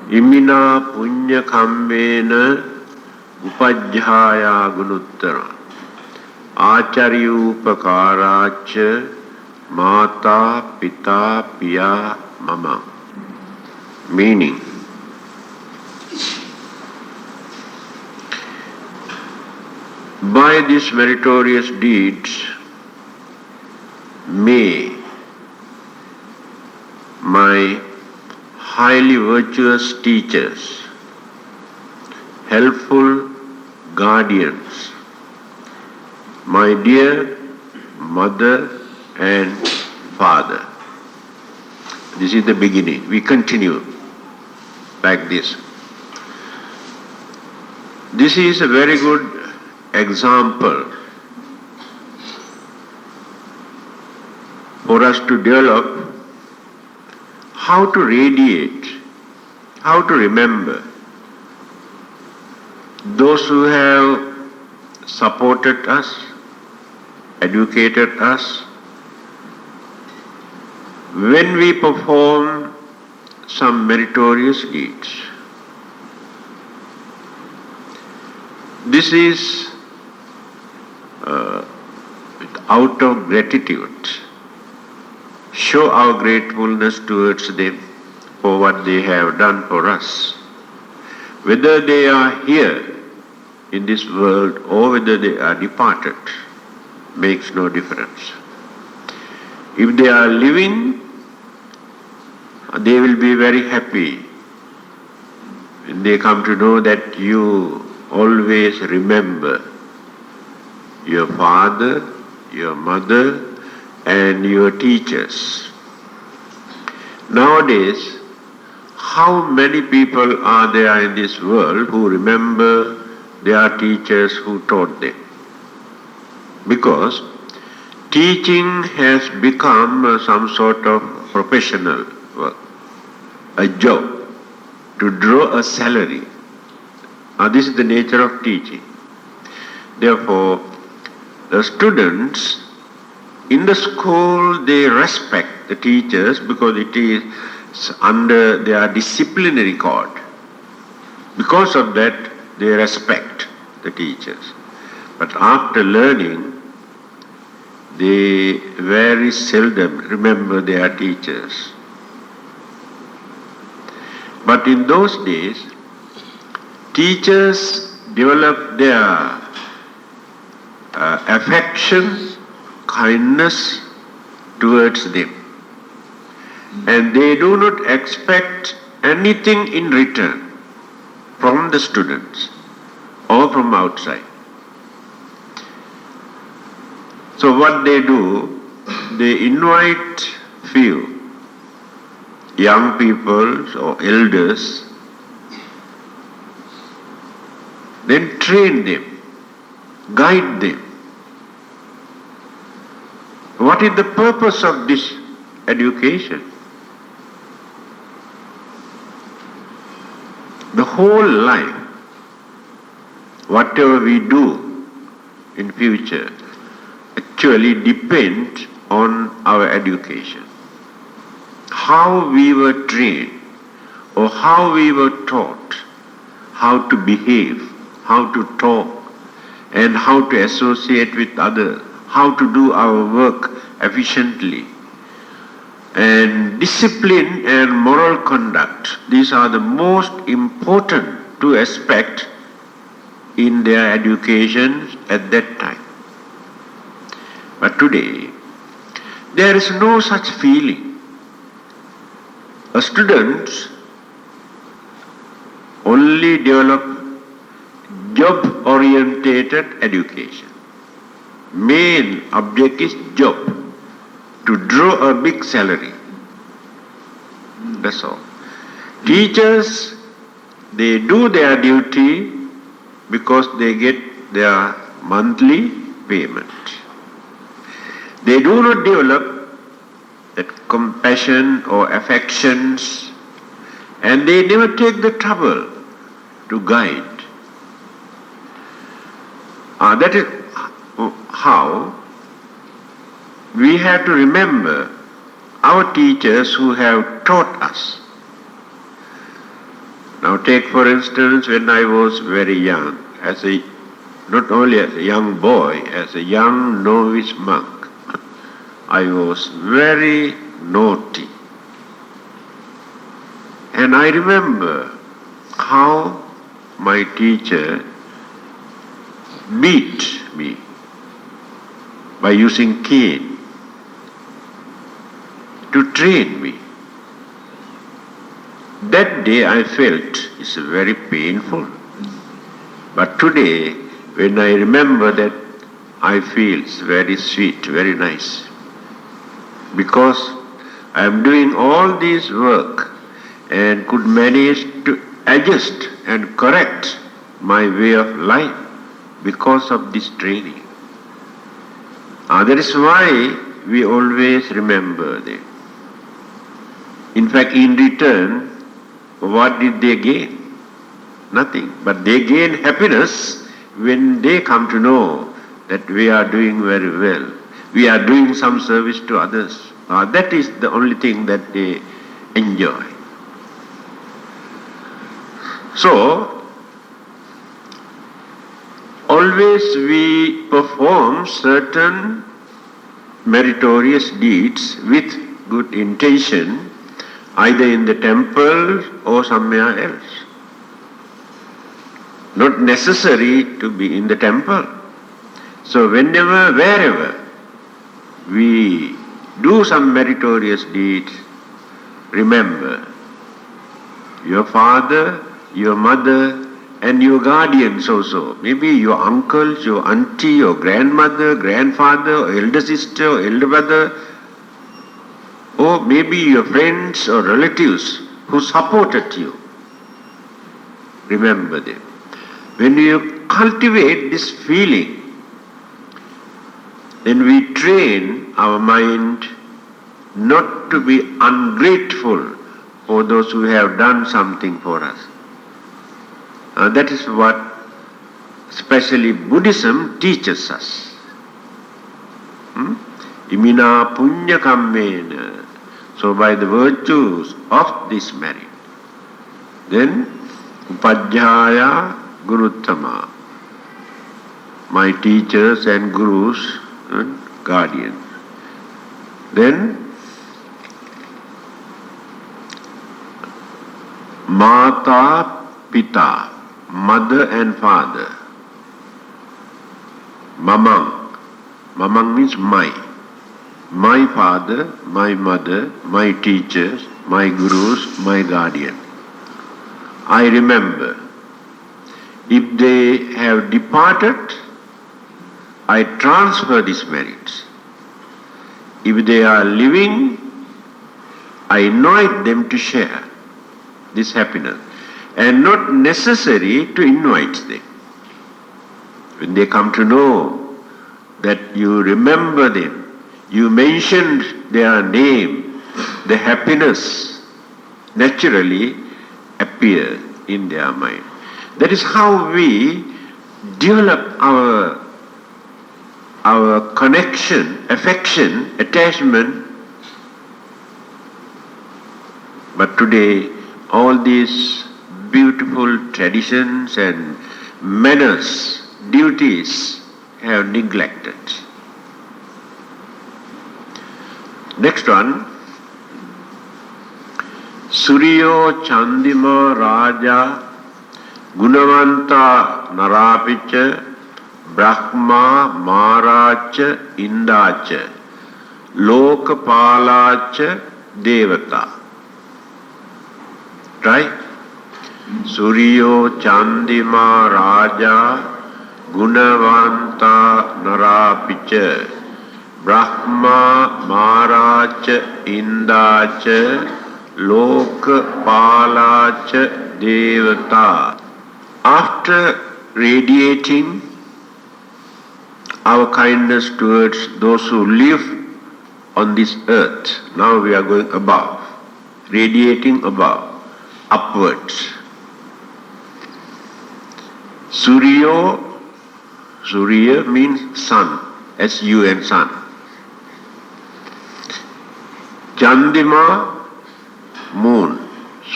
Imina punya kambena upajjhaya gunuttara acharyupakaracha mata pita piya mama. Meaning, by these meritorious deeds may my highly virtuous teachers, helpful guardians, my dear mother and father. This is the beginning. We continue like this. This is a very good example for us to develop how to radiate, how to remember those who have supported us, educated us. When we perform some meritorious deeds, this is out of gratitude. Show our gratefulness towards them for what they have done for us. Whether they are here in this world or whether they are departed makes no difference. If they are living, they will be very happy when they come to know that you always remember your father, your mother, and your teachers. Nowadays, how many people are there in this world who remember their teachers who taught them? Because teaching has become some sort of professional work, a job, to draw a salary. This is the nature of teaching. Therefore, the students in the school, they respect the teachers because it is under their disciplinary code. Because of that, they respect the teachers. But after learning, they very seldom remember their teachers. But in those days, teachers developed their affection, kindness towards them. And they do not expect anything in return from the students or from outside. So what they do, they invite few young people or elders, then train them, guide them. What is the purpose of this education? The whole life, whatever we do in future, actually depends on our education. How we were trained or how we were taught how to behave, how to talk, and how to associate with others, how to do our work efficiently. And discipline and moral conduct, these are the most important to aspect in their education at that time. But today, there is no such feeling. A student only develop job-orientated education. Main object is job, to draw a big salary. That's all. Teachers, they do their duty because they get their monthly payment. They do not develop that compassion or affections, and they never take the trouble to guide. That is how we have to remember our teachers who have taught us. Now take for instance when I was very young, not only as a young boy, as a young novice monk, I was very naughty. And I remember how my teacher beat me by using cane to train me. That day I felt it's very painful. But today, when I remember that, I feel it's very sweet, very nice. Because I am doing all this work and could manage to adjust and correct my way of life because of this training. That is why we always remember them. In fact, in return, what did they gain? Nothing. But they gain happiness when they come to know that we are doing very well. We are doing some service to others. That is the only thing that they enjoy. So, always we perform certain meritorious deeds with good intention, either in the temple or somewhere else. Not necessary to be in the temple. So whenever, wherever we do some meritorious deeds, remember your father, your mother, and your guardians also. Maybe your uncles, your auntie, your grandmother, grandfather, or elder sister, or elder brother, or maybe your friends or relatives who supported you. Remember them. When you cultivate this feeling, then we train our mind not to be ungrateful for those who have done something for us. That is what especially Buddhism teaches us. Imina punya kammena. So by the virtues of this merit, then Upadhyaya Guruttama, my teachers and gurus and guardians. Then Mata Pita, mother and father. Mamang. Mamang means my. My father, my mother, my teachers, my gurus, my guardian. I remember. If they have departed, I transfer these merits. If they are living, I invite them to share this happiness. And not necessary to invite them. When they come to know that you remember them, you mentioned their name, the happiness naturally appears in their mind. That is how we develop our connection, affection, attachment. But today, all these beautiful traditions and manners, duties have neglected. Next one, Suryo Chandima Raja Gunavanta Narapicha Brahma Maracha Indacha Lokapalacha Devata. Try. Suryo Chandima Raja Gunavanta Narapicha Brahma Maracha Indacha Lokapalacha Devata. After radiating our kindness towards those who live on this earth, now we are going above, radiating above, upwards. Surya means sun, S-U-N, sun. Chandima, moon.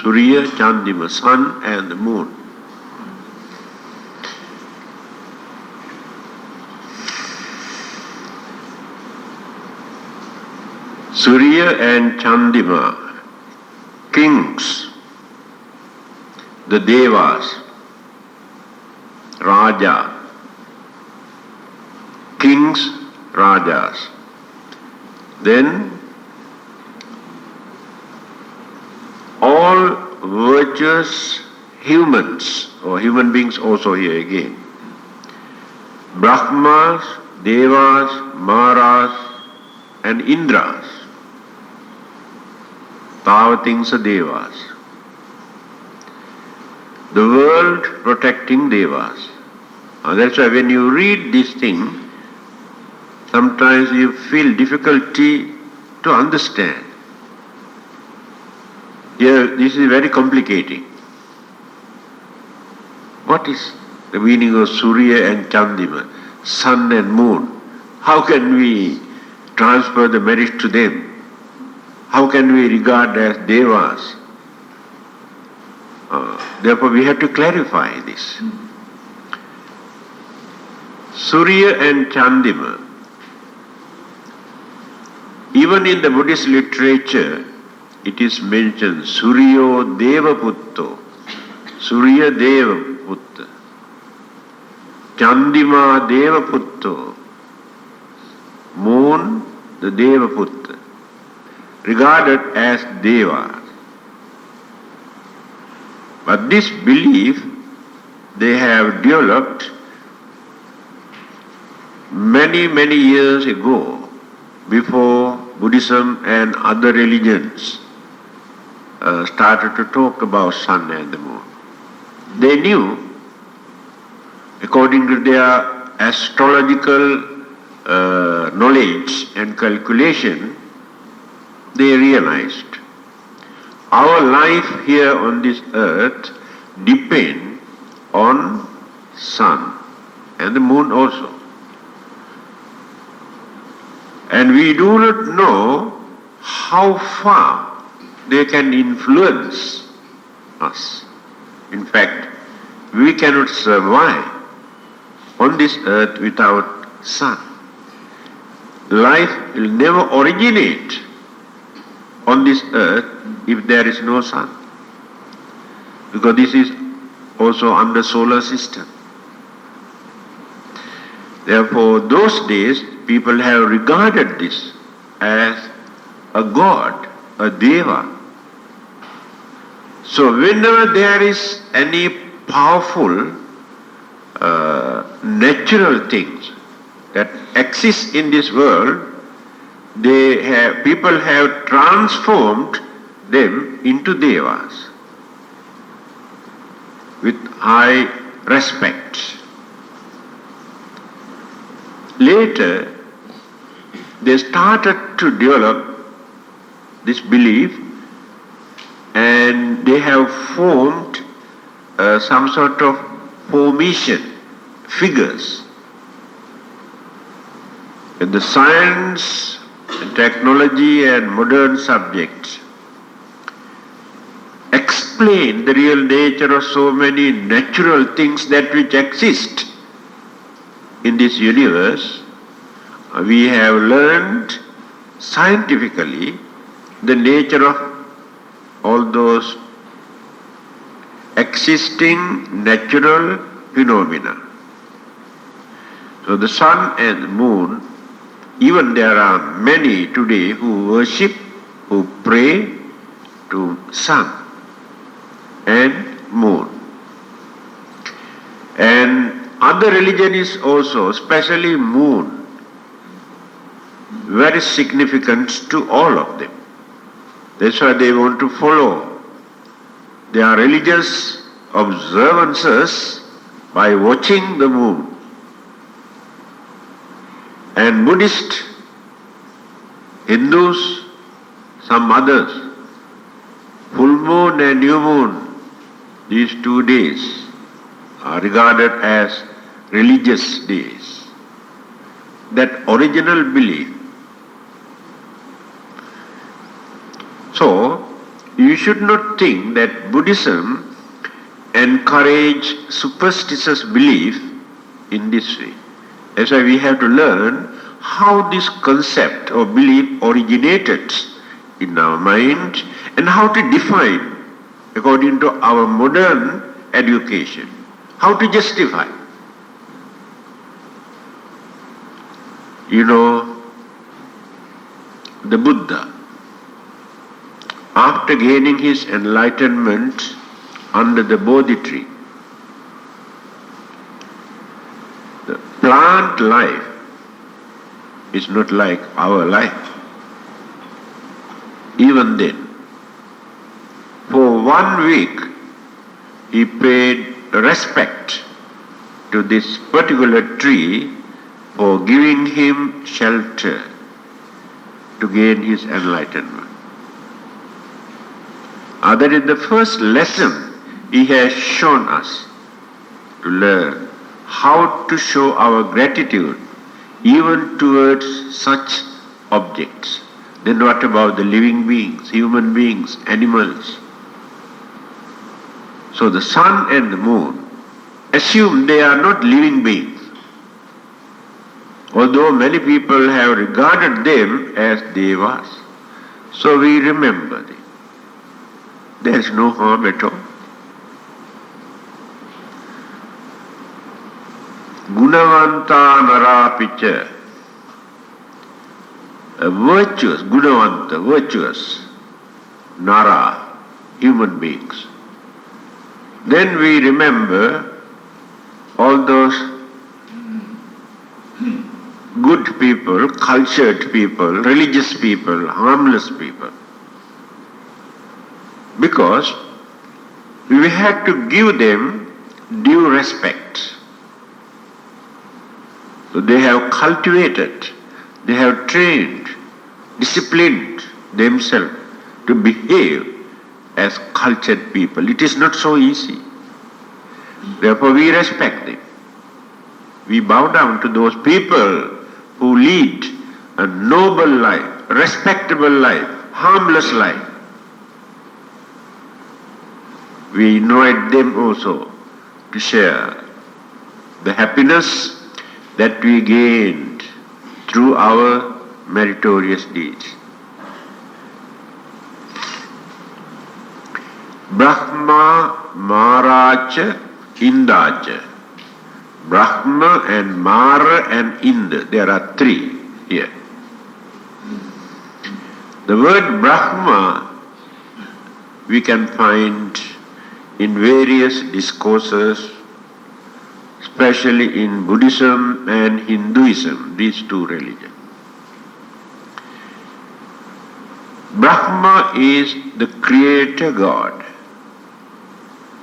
Surya, Chandima, sun and the moon. Surya and Chandima, kings, the Devas, Raja, kings, Rajas. Then all virtuous humans, or human beings also here again, Brahmas, Devas, Maras and Indras, Tavatinsa Devas. The world protecting Devas. That's why when you read this thing, sometimes you feel difficulty to understand. Here, this is very complicating. What is the meaning of Surya and Chandima, sun and moon? How can we transfer the merit to them? How can we regard as Devas? Therefore, we have to clarify this. Surya and Chandima, even in the Buddhist literature, it is mentioned Suryo Devaputto, Surya Devaputta, Chandima Devaputto, moon the Devaputta, regarded as Deva. But this belief they have developed many years ago, before Buddhism and other religions started to talk about sun and the moon. They knew, according to their astrological knowledge and calculation, they realized our life here on this earth depends on sun and the moon also. And we do not know how far they can influence us. In fact, we cannot survive on this earth without sun. Life will never originate on this earth if there is no sun. Because this is also under solar system. Therefore, those days, people have regarded this as a god, a deva. So whenever there is any powerful natural things that exist in this world, people have transformed them into devas with high respect. Later, they started to develop this belief, and they have formed some sort of formation, figures. In the science, and technology and modern subjects explain the real nature of so many natural things that which exist in this universe. We have learned scientifically the nature of all those existing natural phenomena. So the sun and the moon, even there are many today who worship, who pray to sun and moon. And other religion is also, especially moon, very significant to all of them. That's why they want to follow their religious observances by watching the moon. And Buddhist, Hindus, some others, full moon and new moon, these 2 days are regarded as religious days. That original belief. So, you we should not think that Buddhism encourages superstitious belief in this way. That's why we have to learn how this concept or belief originated in our mind and how to define according to our modern education, how to justify. You know, the Buddha, after gaining his enlightenment under the Bodhi tree, the plant life is not like our life. Even then, for 1 week, he paid respect to this particular tree for giving him shelter to gain his enlightenment. That is the first lesson he has shown us, to learn how to show our gratitude even towards such objects. Then what about the living beings, human beings, animals? So the sun and the moon, assume they are not living beings, although many people have regarded them as devas. So we remember them. There is no harm at all. Gunavanta narapicha, virtuous, gunavanta, virtuous, nara, human beings. Then we remember all those good people, cultured people, religious people, harmless people. Because we have to give them due respect. So they have cultivated, they have trained, disciplined themselves to behave as cultured people. It is not so easy. Therefore we respect them. We bow down to those people who lead a noble life, respectable life, harmless life. We invite them also to share the happiness that we gained through our meritorious deeds. Brahma, Maracha, Indacha. Brahma and Mara and Inda, there are 3 here. The word Brahma we can find in various discourses, especially in Buddhism and Hinduism, these 2 religions. Brahma is the creator God.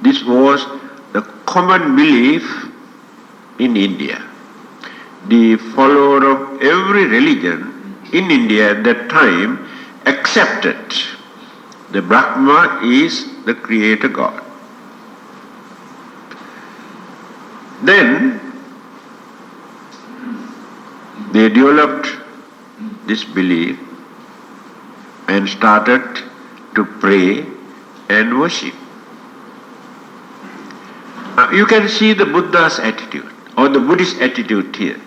This was the common belief in India. The follower of every religion in India at that time accepted the Brahma is the creator God. Then they developed this belief and started to pray and worship. You can see the Buddha's attitude or the Buddhist attitude here.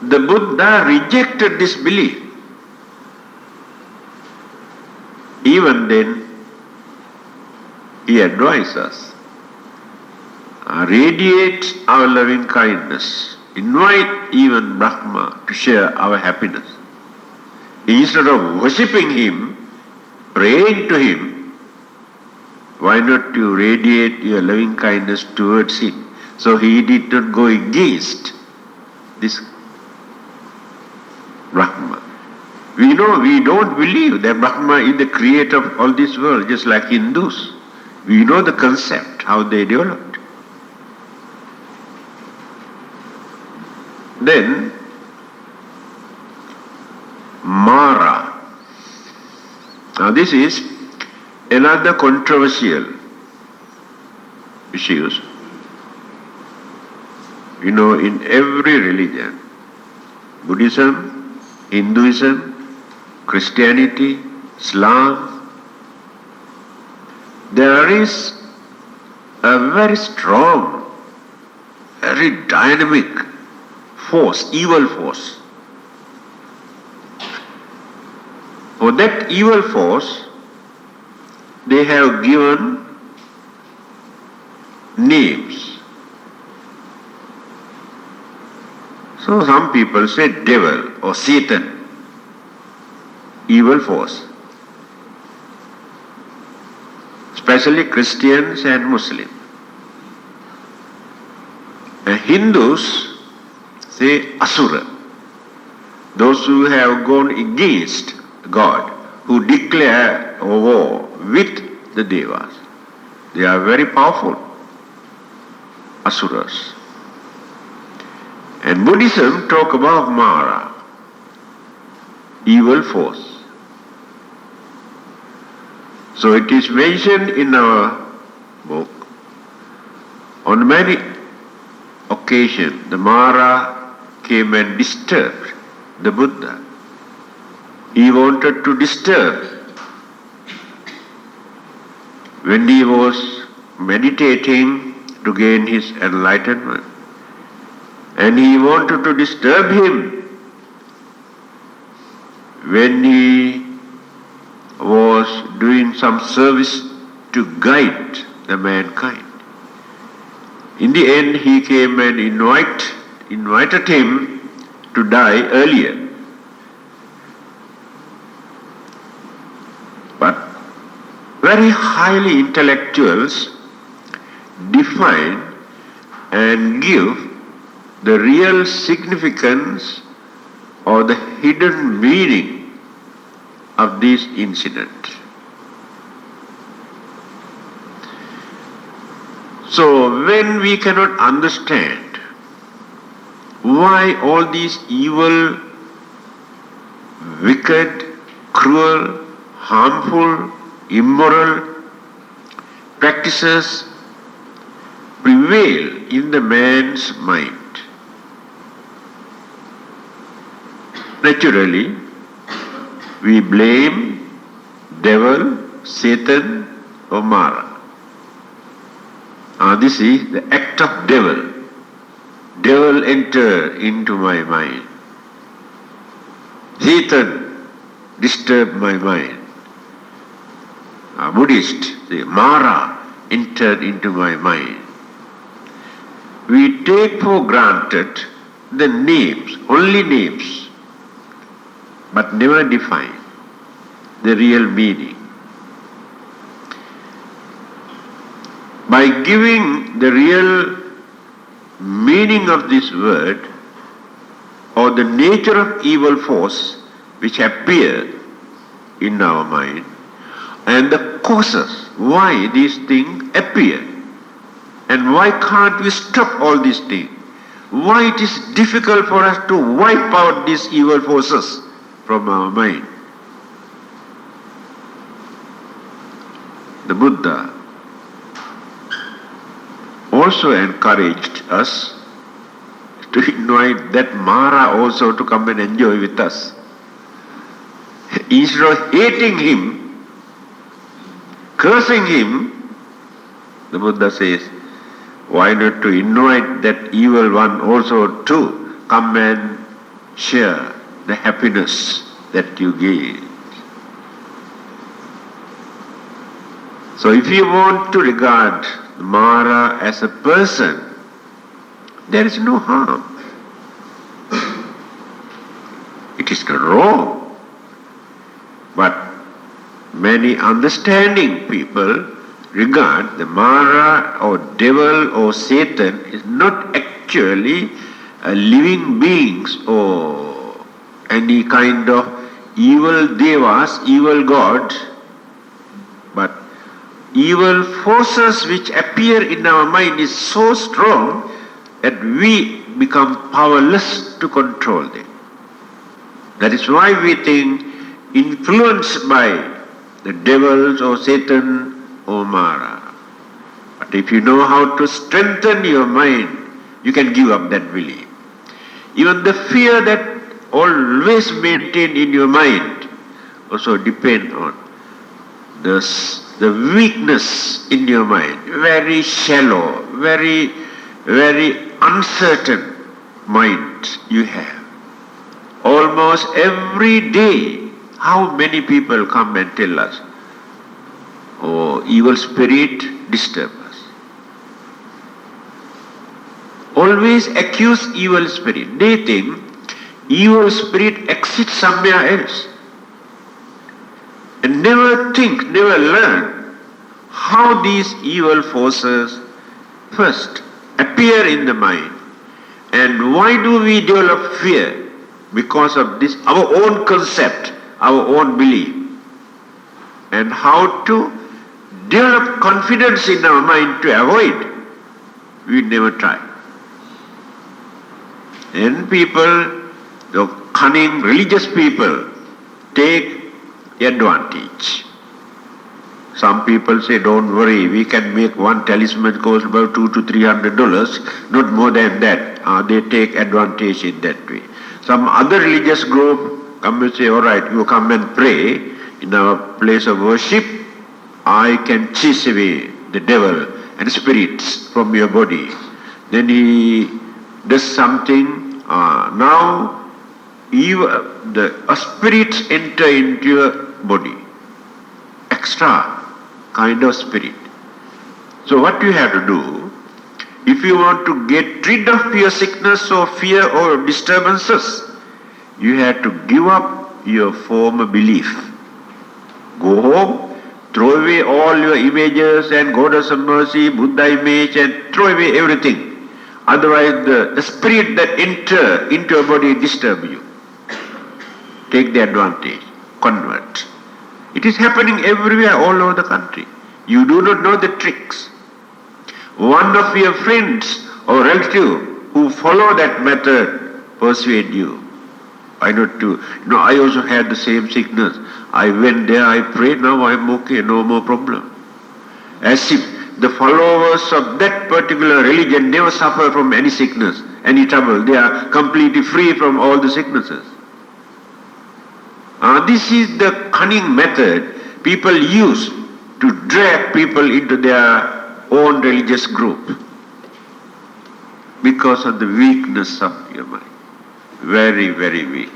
The Buddha rejected this belief. Even then, he advised us, radiate our loving kindness, invite even Brahma to share our happiness. Instead of worshipping him, praying to him, why not you radiate your loving kindness towards him? So he did not go against this Brahma. We know, we don't believe that Brahma is the creator of all this world, just like Hindus. We know the concept, how they developed. Then, Mara. Now this is another controversial issues. You know, in every religion, Buddhism, Hinduism, Christianity, Islam, there is a very strong, very dynamic force, evil force. For that evil force, they have given names. So some people say devil or Satan, evil force. Especially Christians and Muslims. And Hindus say Asura, those who have gone against God, who declare a war with the Devas. They are very powerful, Asuras. And Buddhism talk about Mara, evil force. So it is mentioned in our book, on many occasions the Mara came and disturbed the Buddha. He wanted to disturb. When he was meditating to gain his enlightenment, and he wanted to disturb him when he was doing some service to guide the mankind. In the end, he came and invited him to die earlier. But very highly intellectuals define and give the real significance or the hidden meaning of this incident. So when we cannot understand why all these evil, wicked, cruel, harmful, immoral practices prevail in the man's mind, naturally we blame devil, Satan or Mara. This is the act of devil. Devil entered into my mind. Satan disturbed my mind. Buddhist, the Mara entered into my mind. We take for granted the names, only names, but never define the real meaning. By giving the real meaning of this word or the nature of evil force which appear in our mind and the causes why these things appear and why can't we stop all these things, why it is difficult for us to wipe out these evil forces from our mind. The Buddha also encouraged us to invite that Mara also to come and enjoy with us. Instead of hating him, cursing him, the Buddha says, why not to invite that evil one also to come and share the happiness that you gave. So if you want to regard Mara as a person, there is no harm. It is not wrong. But many understanding people regard the Mara or devil or Satan is not actually living beings or any kind of evil devas, evil gods, but evil forces which appear in our mind is so strong that we become powerless to control them. That is why we think influenced by the devils or Satan or Mara. But if you know how to strengthen your mind, you can give up that belief. Even the fear that always maintained in your mind also depend on the weakness in your mind, very shallow, very, very uncertain mind you have. Almost every day, how many people come and tell us, oh, evil spirit disturb us. Always accuse evil spirit. They think evil spirit exists somewhere else. And never think, never learn how these evil forces first appear in the mind. And why do we develop fear? Because of this, our own concept, our own belief. And how to develop confidence in our mind to avoid, we never try. And people, the cunning religious people, take advantage. Some people say, don't worry, we can make one talisman cost about $200 to $300, not more than that. They take advantage in that way. Some other religious group come and say, all right, you come and pray in our place of worship. I can chase away the devil and spirits from your body. Then he does something. Now the spirits enter into your body. Extra kind of spirit. So what you have to do, if you want to get rid of your sickness or fear or disturbances, you have to give up your former belief. Go home, throw away all your images and Goddess of Mercy, Buddha image, and throw away everything. Otherwise the spirit that enter into your body disturb you. Take the advantage, convert. It is happening everywhere, all over the country. You do not know the tricks. One of your friends or relative who follow that method persuade you. I also had the same sickness. I went there, I prayed, now I am okay, no more problem. As if the followers of that particular religion never suffer from any sickness, any trouble. They are completely free from all the sicknesses. This is the cunning method people use to drag people into their own religious group because of the weakness of your mind. Very, very weak.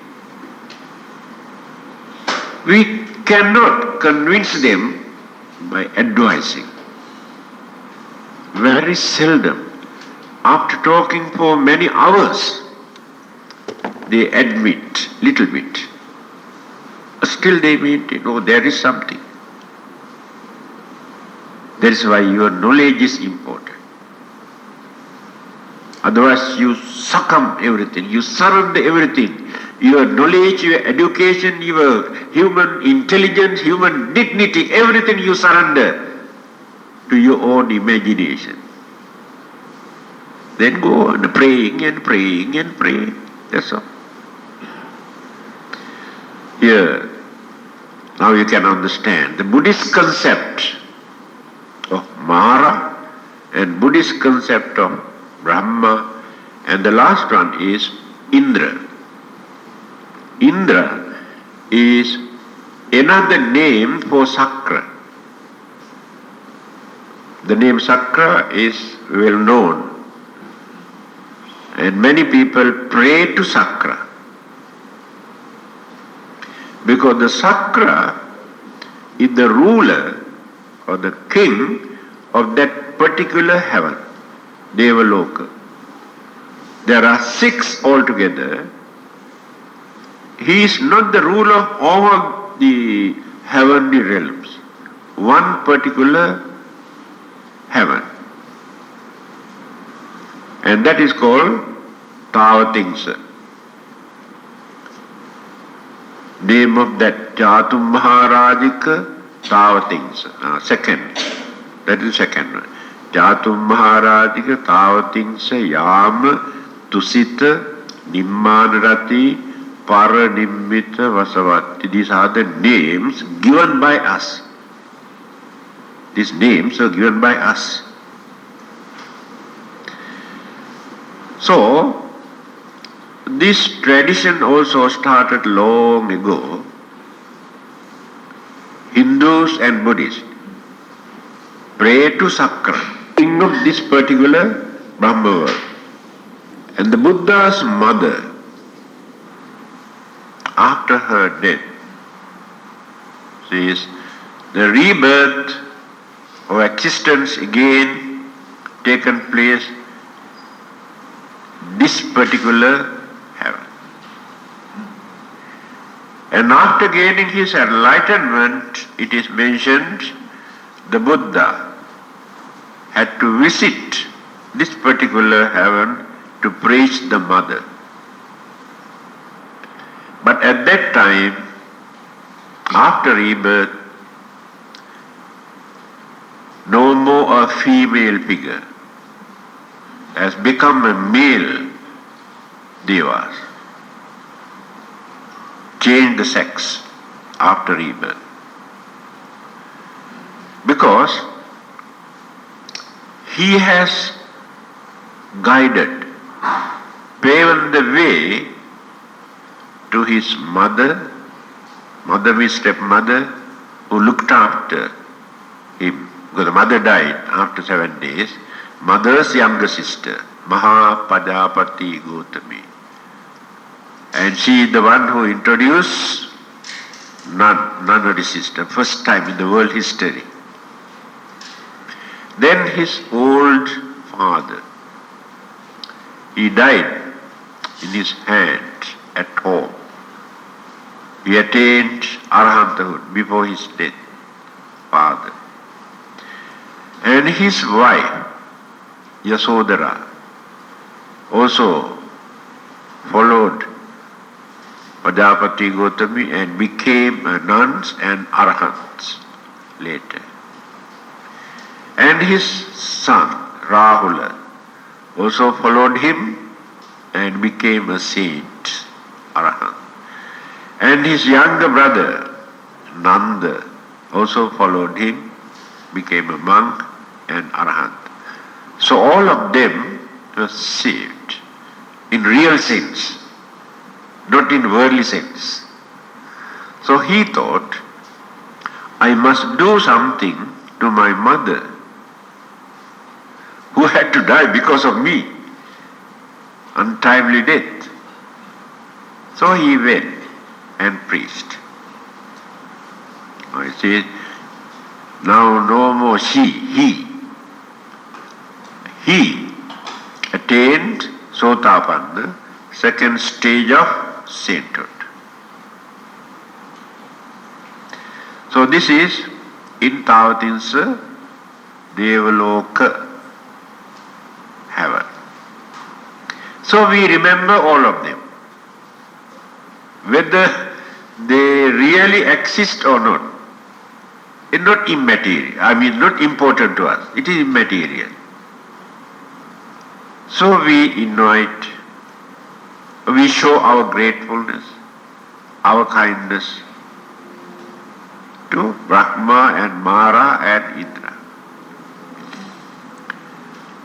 We cannot convince them by advising. Very seldom. After talking for many hours, they admit little bit. Still they maintain, oh, there is something. That is why your knowledge is important. Otherwise you succumb everything, you surrender everything. Your knowledge, your education, your human intelligence, human dignity, everything you surrender to your own imagination. Then go on praying and praying and praying. That's all. Here, now you can understand the Buddhist concept of Mara and Buddhist concept of Brahma, and the last one is Indra. Indra is another name for Sakra. The name Sakra is well known, and many people pray to Sakra. Because the Sakra is the ruler or the king of that particular heaven, Devaloka. There are 6 altogether. He is not the ruler of all the heavenly realms. One particular heaven. And that is called Tavatimsa. Name of that Jatum Maharajika Tavatimsa. Second. That is second one. Jatum Maharajika Tavatimsa Yam Tusita Nimmanarati Paranimita Vasavati. These are the names given by us. These names are given by us. So, this tradition also started long ago Hindus and Buddhists pray to Sakra, king of this particular Brahma world. And the Buddha's mother, after her death, says the rebirth or existence again taken place this particular heaven. And after gaining his enlightenment, it is mentioned the Buddha had to visit this particular heaven to preach the mother. But at that time, after rebirth, no more a female figure, has become a male devas. Change the sex after rebirth. Because he has guided, paved the way to his mother means stepmother, who looked after him. Because the mother died after 7 days. Mother's younger sister, Mahapajapati Gautami. And she is the one who introduced nunnery system, first time in the world history. Then his old father, he died in his hand at home. He attained arahanthood before his death, father. And his wife, Yasodhara, also followed Pajapati Gautami and became nuns and arahants later. And his son, Rahula, also followed him and became a saint, arahant. And his younger brother, Nanda, also followed him, became a monk and arahant. So all of them were saved in real sense, not in worldly sense. So he thought, I must do something to my mother, who had to die because of me, untimely death. So he went and preached. I said, now no more she, he. He attained Sotapanna, second stage of sainthood. So this is in Tavatinsa Devaloka heaven. So we remember all of them. Whether they really exist or not, it's not immaterial. Not important to us. It is immaterial. So we invite, we show our gratefulness, our kindness to Brahma and Mara and Indra.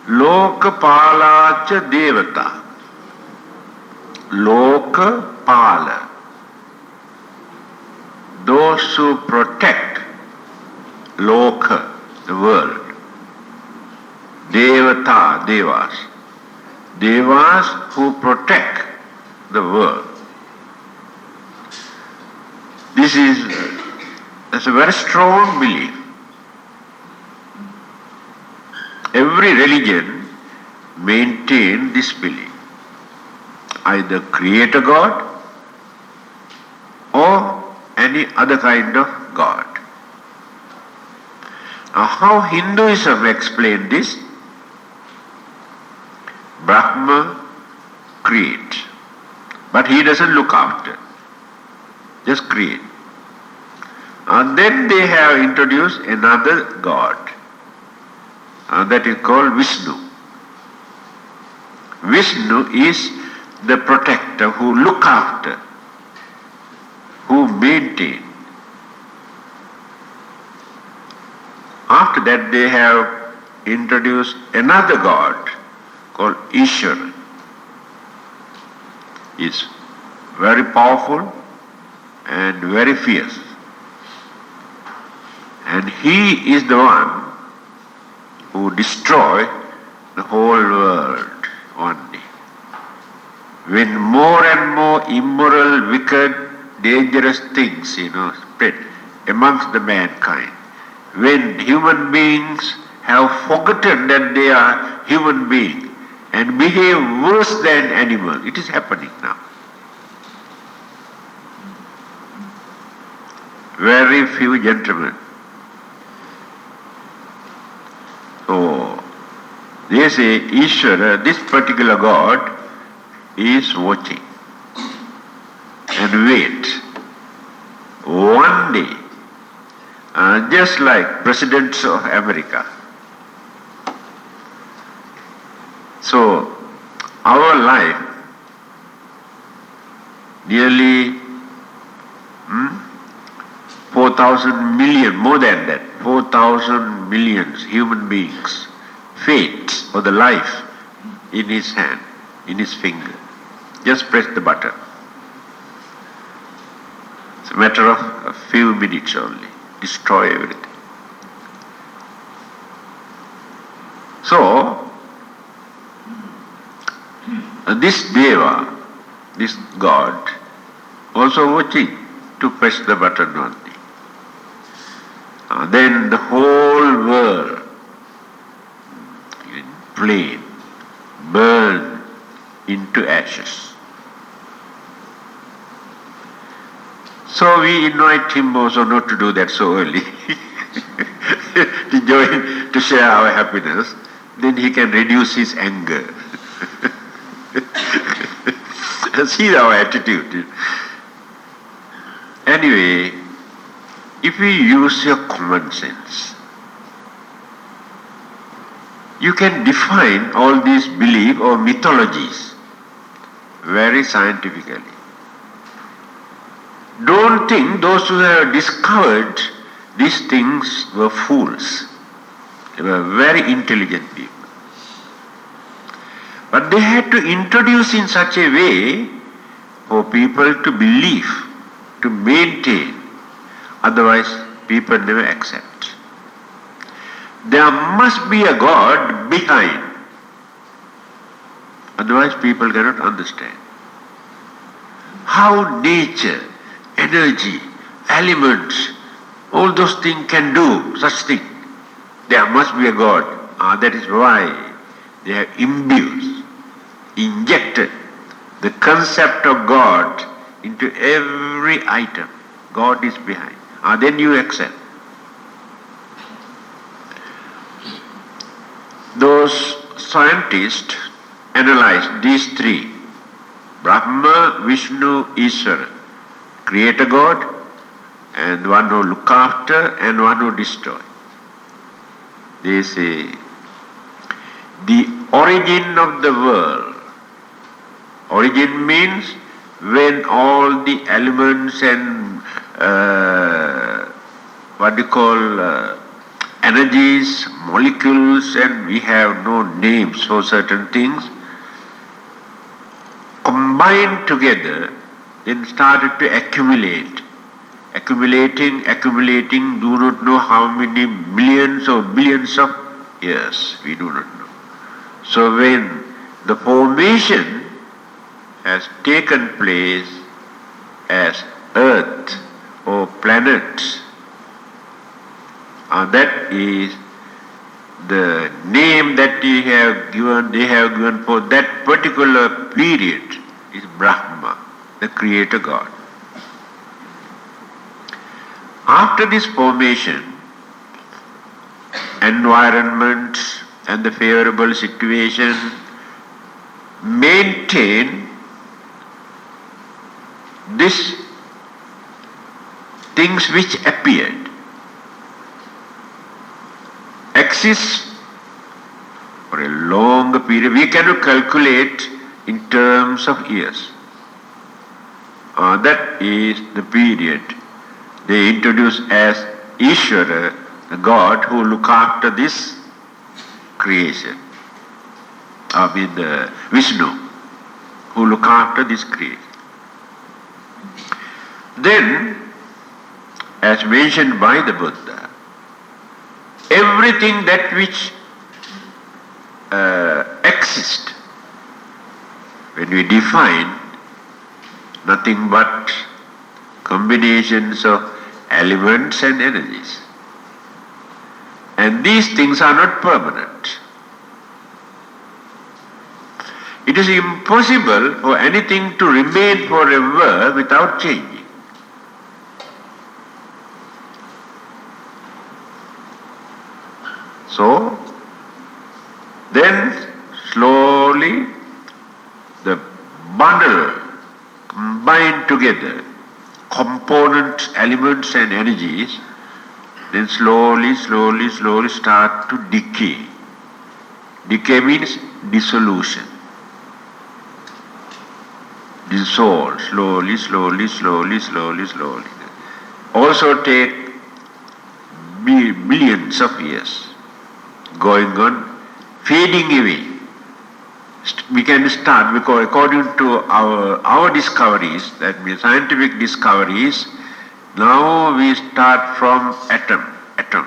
Lokapalacha Devata. Lokapala. Those who protect Loka, the world. Devata, Devas. Devas who protect the world. This is a very strong belief. Every religion maintains this belief. Either create a God or any other kind of God. Now how Hinduism explains this? Brahma creates, but he doesn't look after, just create. And then they have introduced another God, that is called Vishnu. Vishnu is the protector who look after, who maintain. After that they have introduced another God called Ishvara. He is very powerful and very fierce. And he is the one who destroys the whole world one day. When more and more immoral, wicked, dangerous things, spread amongst the mankind, when human beings have forgotten that they are human beings and behave worse than animals, it is happening now. Very few gentlemen. So, they say Ishvara, this particular God, is watching and wait. One day, just like presidents of America. So, our life, nearly 4,000 million, more than that, 4,000 millions human beings, fate or the life in his hand, in his finger. Just press the button. It's a matter of a few minutes only. Destroy everything. So, this Deva, this God, also watching to press the button only. Then the whole world in flame, burn into ashes. So we invite him also not to do that so early, to join, to share our happiness. Then he can reduce his anger. See our attitude. Anyway, if you use your common sense, you can define all these beliefs or mythologies very scientifically. Don't think those who have discovered these things were fools. They were very intelligent people. But they had to introduce in such a way for people to believe, to maintain. Otherwise, people never accept. There must be a God behind. Otherwise, people cannot understand how nature, energy, elements, all those things can do such thing. There must be a God. That is why they have injected the concept of God into every item. God is behind. Then you accept. Those scientists analyzed these three: Brahma, Vishnu, Ishvara, creator God, and one who look after and one who destroy. They say the origin of the world. Origin means when all the elements and energies, molecules, and we have no names for certain things, combined together, then started to accumulate. Accumulating, do not know how many millions or billions of years, we do not know. So when the formation has taken place as earth or planets, that is the name that they have given for that particular period is Brahma, the creator God. After this formation, environment and the favorable situation maintain these things which appeared, exist for a long period. We cannot calculate in terms of years. That is the period they introduce as Ishvara, the God who look after this creation. Vishnu, who look after this creation. Then, as mentioned by the Buddha, everything that which exists, when we define, nothing but combinations of elements and energies. And these things are not permanent. It is impossible for anything to remain forever without changing. So, then slowly the bundle combined together, components, elements and energies, then slowly start to decay. Decay means dissolution. Dissolve slowly. Also take billions of years going on, fading away. We can start, because according to our discoveries, that means scientific discoveries, now we start from atom.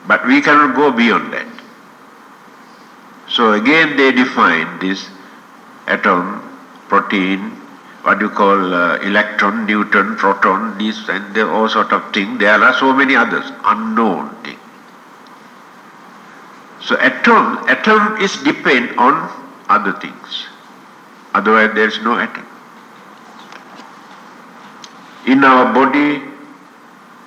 But we cannot go beyond that. So again they define this atom, protein, what you call electron, neutron, proton, these and all sort of things. There are so many others, unknown things. So atom is depend on other things. Otherwise there is no atom. In our body,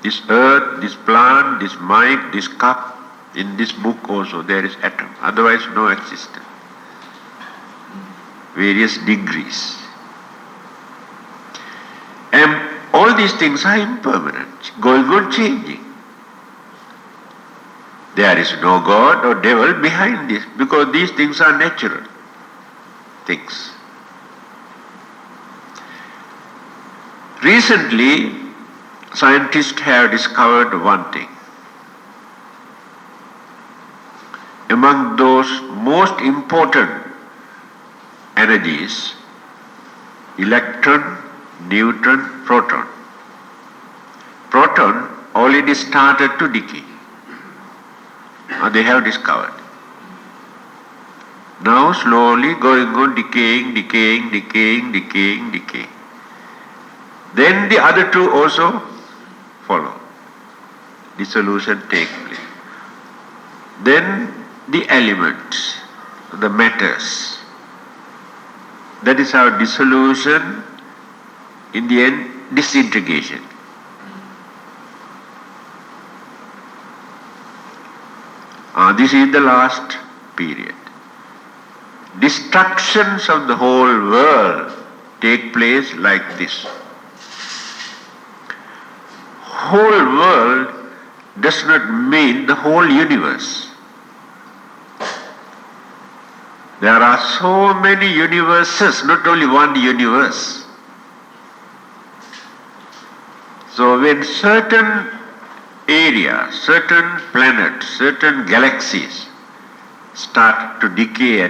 this earth, this plant, this mic, this cup, in this book also there is atom. Otherwise no existence. Various degrees. And all these things are impermanent, going on changing. There is no God or devil behind this, because these things are natural things. Recently, scientists have discovered one thing. Among those most important energies, electron, neutron, proton. Proton already started to decay. They have discovered. Now slowly going on decaying. Then the other two also follow. Dissolution takes place. Then the elements, the matters. That is how dissolution, in the end, disintegration. This is the last period. Destructions of the whole world take place like this. Whole world does not mean the whole universe. There are so many universes, not only one universe. So when certain areas, certain planets, certain galaxies start to decay,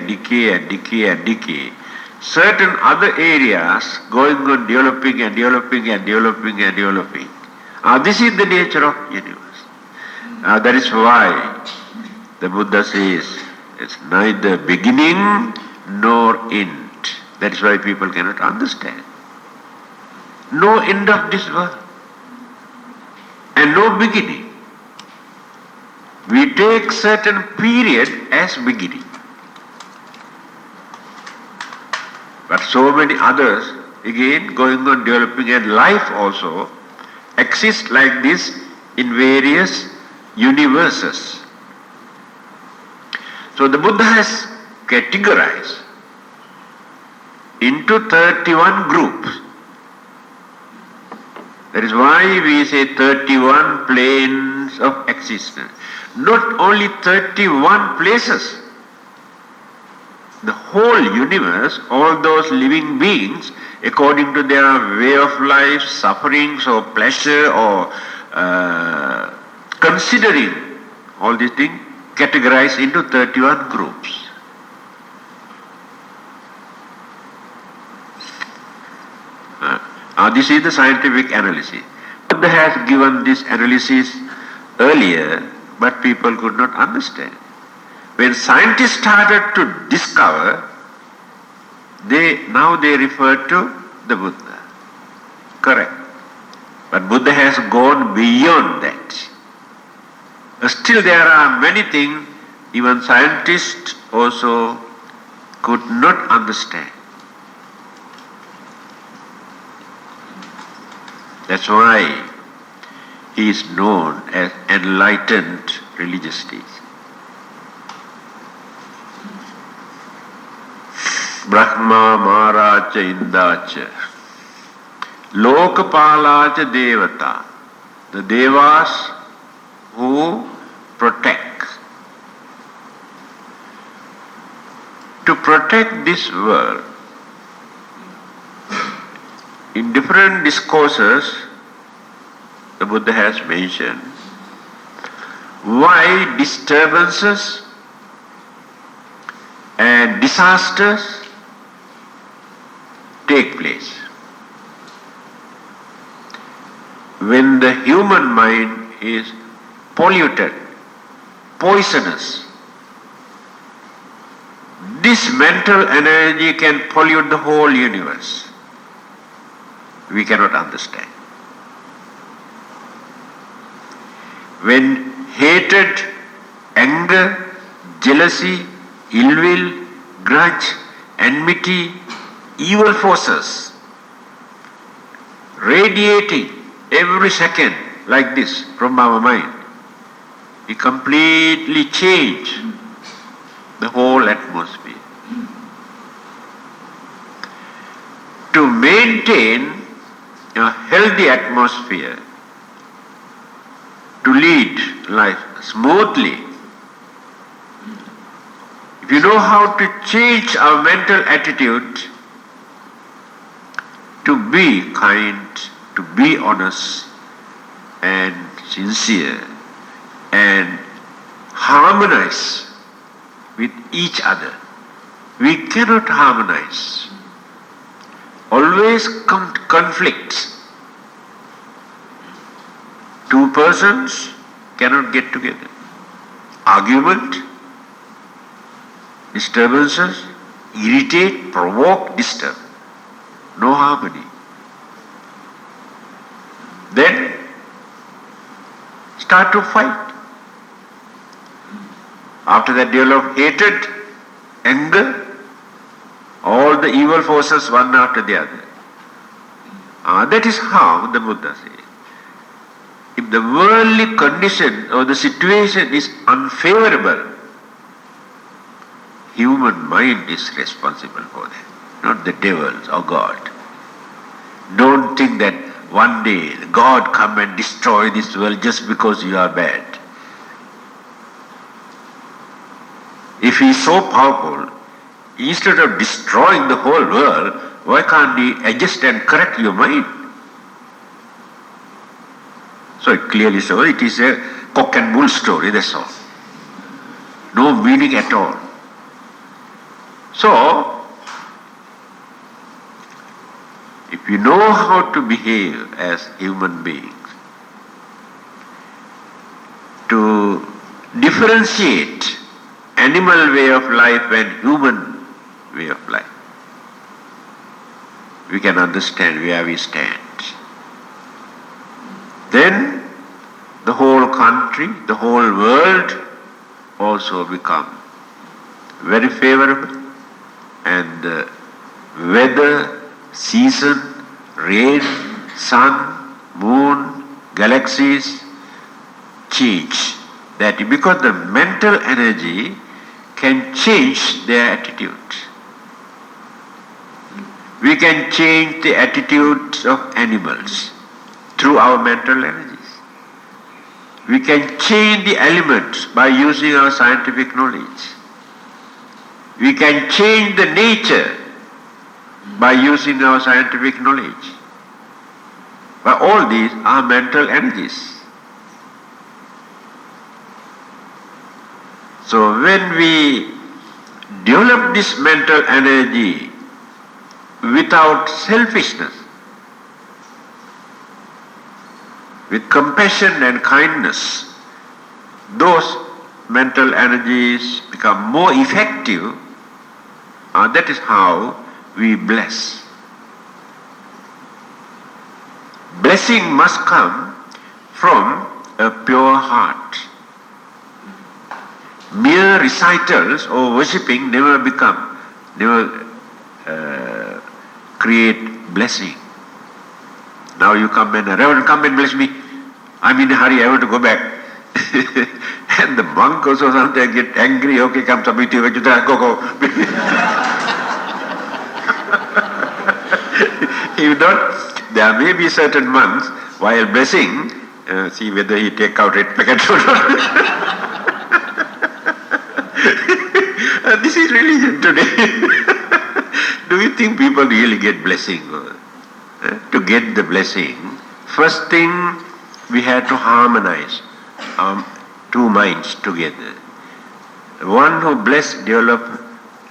certain other areas going on developing. This is the nature of universe. That is why the Buddha says it's neither beginning nor end. That is why people cannot understand. No end of this world and no beginning. We take certain period as beginning. But so many others, again, going on developing, and life also exists like this in various universes. So the Buddha has categorized into 31 groups. That is why we say 31 planes of existence. Not only 31 places. The whole universe, all those living beings, according to their way of life, sufferings or pleasure or considering all these things, categorized into 31 groups. This is the scientific analysis. Buddha has given this analysis earlier but people could not understand. When scientists started to discover, now they refer to the Buddha. Correct. But Buddha has gone beyond that. Still there are many things even scientists also could not understand. That's why he is known as enlightened religious teacher. Brahma Maharaja Indacha Lokapalacha Devata, the Devas who protect. To protect this world, in different discourses, the Buddha has mentioned why disturbances and disasters take place. When the human mind is polluted, poisonous, this mental energy can pollute the whole universe. We cannot understand. When hatred, anger, jealousy, ill will, grudge, enmity, evil forces radiating every second like this from our mind, we completely change the whole atmosphere. To maintain a healthy atmosphere, to lead life smoothly, if you know how to change our mental attitude to be kind, to be honest and sincere and harmonize with each other. We cannot harmonize. Always conflicts. Two persons cannot get together. Argument, disturbances, irritate, provoke, disturb. No harmony. Then start to fight. After that develop hatred, anger, all the evil forces one after the other. That is how the Buddha says. If the worldly condition or the situation is unfavorable, human mind is responsible for that, not the devils or God. Don't think that one day God come and destroy this world just because you are bad. If he is so powerful, instead of destroying the whole world, why can't he adjust and correct your mind? So it clearly shows it is a cock and bull story, that's all. No meaning at all. So, if you know how to behave as human beings, to differentiate animal way of life and human way of life, we can understand where we stand. Then the whole country, the whole world also become very favorable, and the weather, season, rain, sun, moon, galaxies change. That because the mental energy can change their attitude. We can change the attitudes of animals through our mental energies. We can change the elements by using our scientific knowledge. We can change the nature by using our scientific knowledge. But all these are mental energies. So when we develop this mental energy without selfishness, with compassion and kindness, those mental energies become more effective. That is how we bless. Blessing must come from a pure heart. Mere recitals or worshipping never create blessing. Now you come and, Reverend, come and bless me. I'm in a hurry, I want to go back. And the monk also sometimes get angry. Okay, come, Samiti, go. If not, there may be certain monks, while blessing, see whether he take out red packets or not. This is religion today. Do you think people really get blessing? To get the blessing, first thing we had to harmonize two minds together. One who bless develop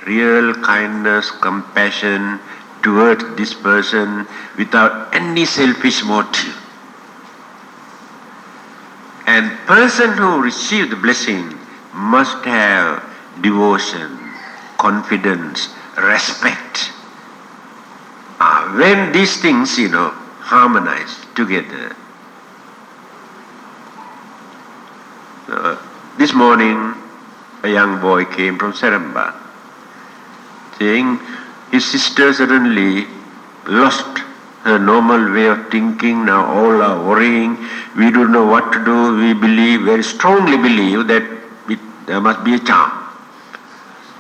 real kindness, compassion towards this person without any selfish motive. And person who receive the blessing must have devotion, confidence, respect. When these things, harmonize together. This morning, a young boy came from Seremba, saying his sister suddenly lost her normal way of thinking. Now all are worrying. We don't know what to do. We believe, very strongly believe that there must be a charm.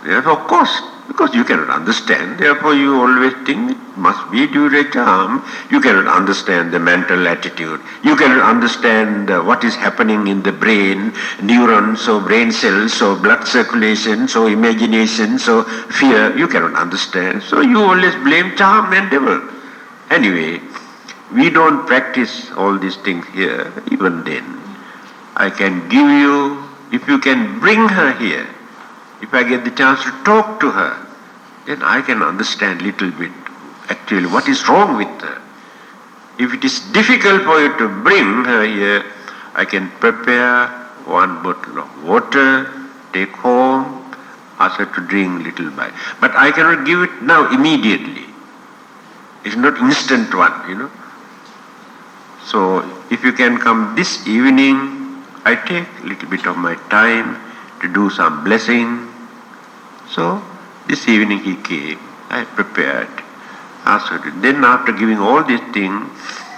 Therefore, of course, because you cannot understand, therefore you always think it must be due to a charm. You cannot understand the mental attitude. You cannot understand what is happening in the brain, neurons or brain cells or blood circulation, so imagination, so fear. You cannot understand. So you always blame charm and devil. Anyway, we don't practice all these things here. Even then, I can give you, if you can bring her here, if I get the chance to talk to her, then I can understand little bit actually what is wrong with her. If it is difficult for you to bring her here, I can prepare one bottle of water, take home, ask her to drink little by. But I cannot give it now immediately. It's not instant one, So if you can come this evening, I take a little bit of my time to do some blessing. So this evening he came, I prepared, asked her to. Then after giving all these things,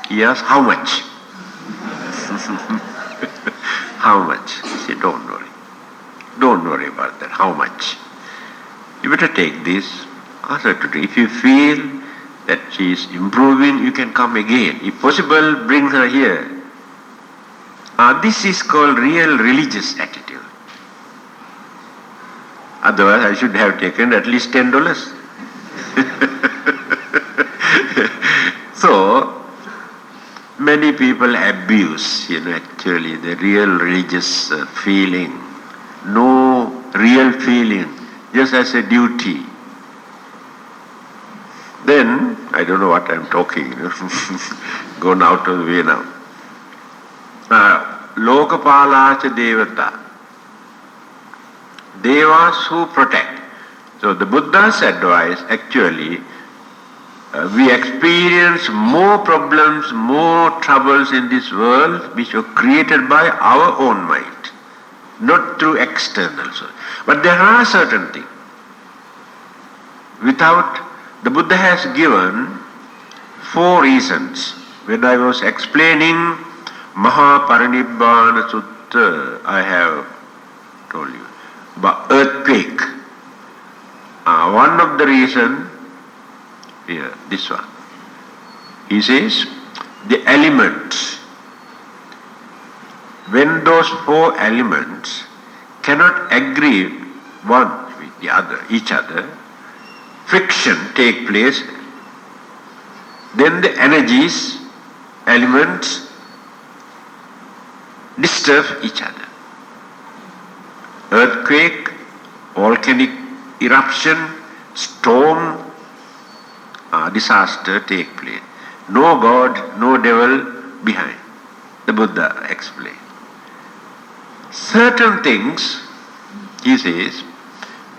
he asked, how much? How much? He said, don't worry. Don't worry about that. How much? You better take this, ask her to do. If you feel that she is improving, you can come again. If possible, bring her here. This is called real religious attitude. Otherwise, I should have taken at least $10. So, many people abuse, actually the real religious feeling. No real feeling, just as a duty. Then, I don't know what I'm talking, gone out of the way now. Lokapalacha Devata. Devas who protect. So the Buddha's advice, actually, we experience more problems, more troubles in this world which were created by our own mind, not through external source. But there are certain things. The Buddha has given 4 reasons. When I was explaining Mahaparinibbana Sutta, I have told you about earthquake. One of the reasons, here, this one. He says, the elements, when those 4 elements cannot agree one with the other, each other, friction take place, then the energies, elements disturb each other. Earthquake, volcanic eruption, storm, disaster take place. No God, no devil behind. The Buddha explained. certain things, he says,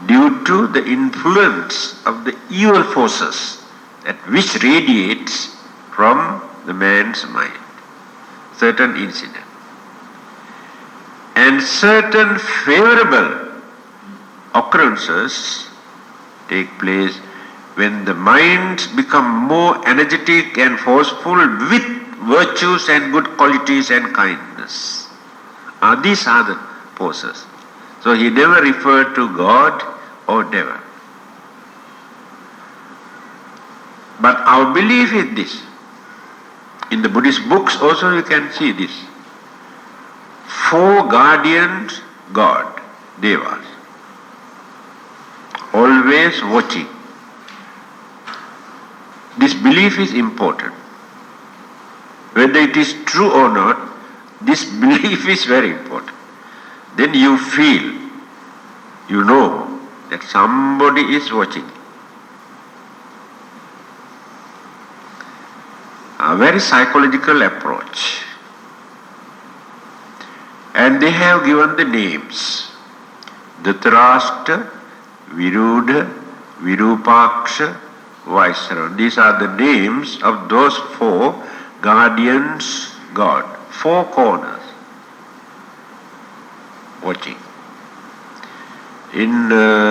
due to the influence of the evil forces that which radiates from the man's mind, certain incident. And certain favorable occurrences take place when the minds become more energetic and forceful with virtues and good qualities and kindness. These are the forces. So he never referred to God or devil. But our belief is this. In the Buddhist books also you can see this. 4 guardians, God, devas, always watching. This belief is important. Whether it is true or not, this belief is very important. Then you feel, you know that somebody is watching. A very psychological approach. And they have given the names. Dhritarashtra, Virudha, Virupaksha, Vaisarana. These are the names of those 4 guardians, God. 4 corners. Watching. In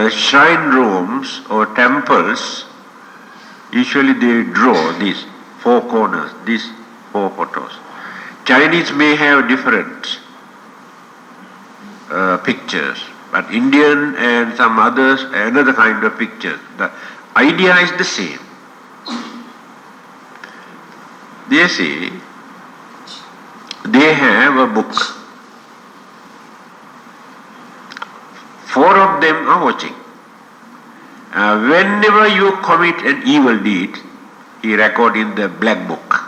shrine rooms or temples, usually they draw these 4 corners, these 4 photos. Chinese may have different pictures, but Indian and some others, another kind of picture. The idea is the same. They say they have a book. 4 of them are watching. Whenever you commit an evil deed, he record in the black book.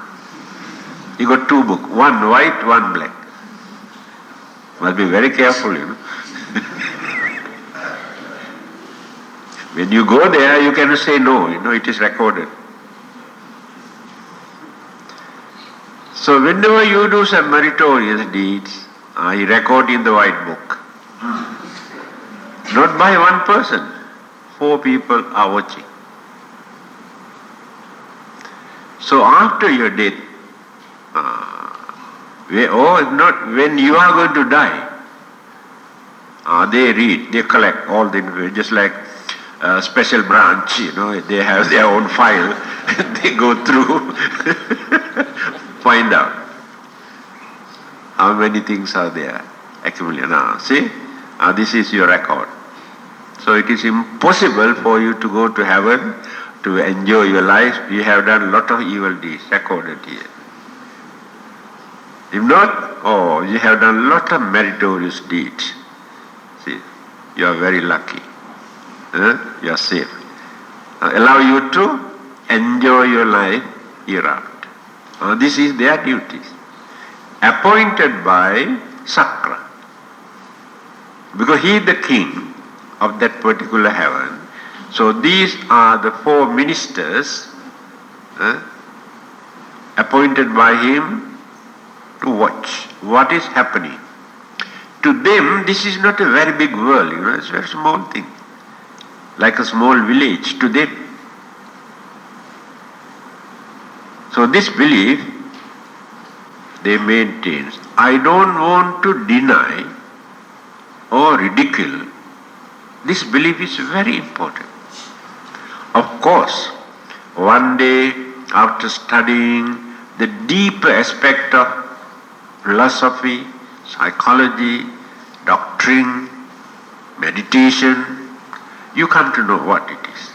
He got 2 books, one white, one black. Must be very careful, you know. When you go there, you cannot say no, you know, it is recorded. So whenever you do some meritorious deeds, he record in the white book. Not by one person. 4 people are watching. So after your death, when you are going to die, they read, they collect all the information, just like a special branch, you know, they have their own file, they go through, find out how many things are there accumulated. Now, see, this is your record. So it is impossible for you to go to heaven to enjoy your life. You have done a lot of evil deeds recorded here. If not, you have done a lot of meritorious deeds. See, you are very lucky. You are safe. Allow you to enjoy your life hereafter. This is their duties. Appointed by Sakra. Because he is the king of that particular heaven. So these are the 4 ministers appointed by him to watch what is happening. To them, this is not a very big world, you know, it's a very small thing. Like a small village to them. So this belief they maintain. I don't want to deny or ridicule. This belief is very important. Of course, one day after studying the deeper aspect of philosophy, psychology, doctrine, meditation, you come to know what it is.